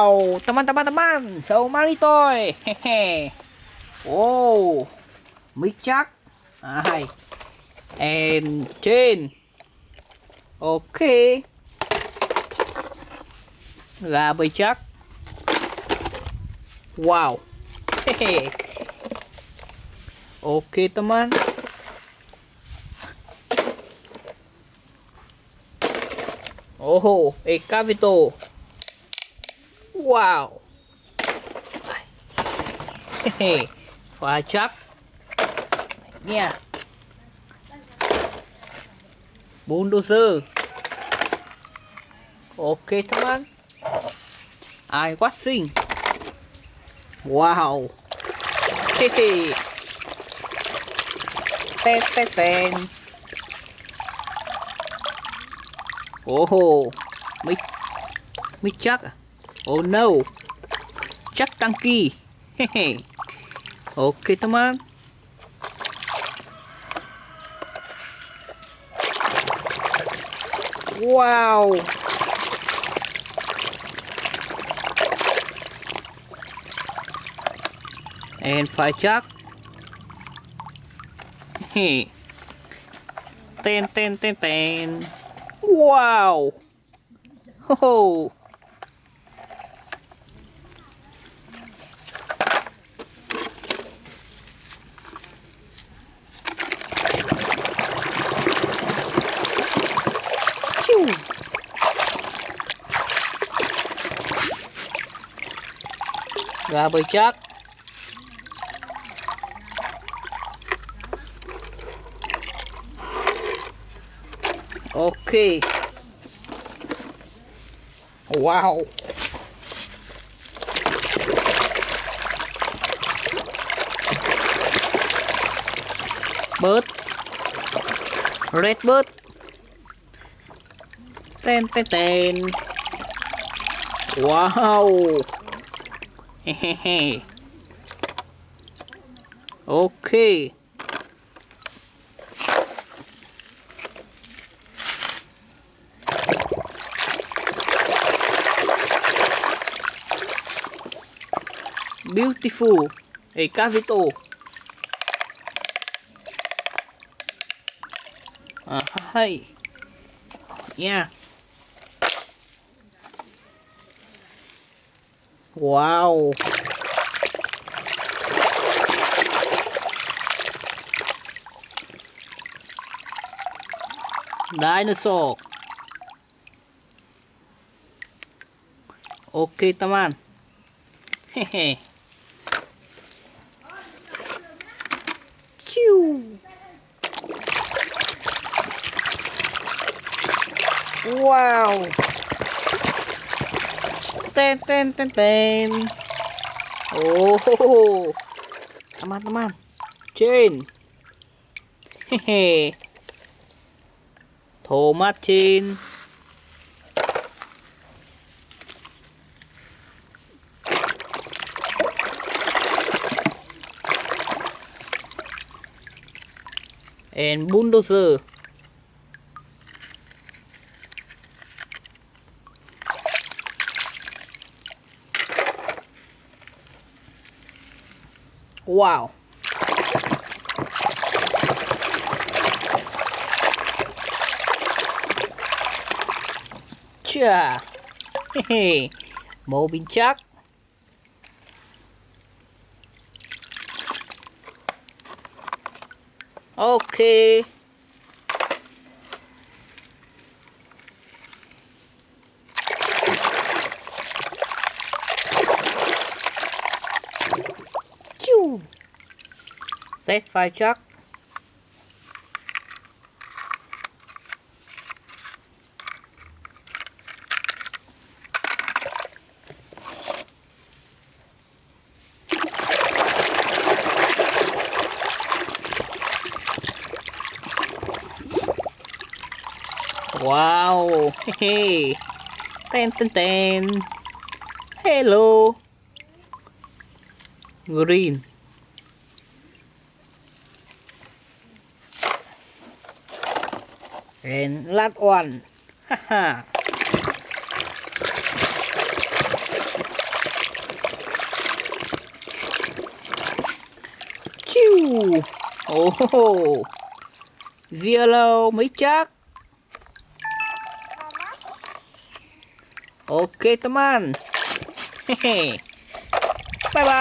Wow, teman-teman, so mari toy. Hehe. Oh, mic jack. Hai. And chain. Okay. Gadi jack. Wow. Hehe. Okay, teman. Oh, cavito. Wow. Hehe. Và chắc nha. Bulldozer. Ok teman. Ai quá xinh. Wow. Hehe. Ten ten ten. Oh, mic chắc à? Oh no. Chắc tăng kỳ. Hehe. Ok teman. Wow. And phải chắc. Ten ten ten ten. Wow. Oh. Gà bơi chắc. Ok. Wow. Bird. Red bird. Ten ten ten. Wow. Hehehe. Ok. Beautiful. Cavito. Hai. Yeah. Wow. Dinosaur. Oke teman. Hehe. Ciu. Wow. Ten ten ten ten. Oh, teman-teman. Chain. Hehe. Tomat chain. And bulldozer. Wow. Chà. Hehe. Màu bình chắc. Ok. Chiu. Test file chắc. Wow. Hehe. Ten ten ten. Hello. Green. And last one. Haha. Oh, zero mấy chắc. Oke teman. Hehe. Bye bye.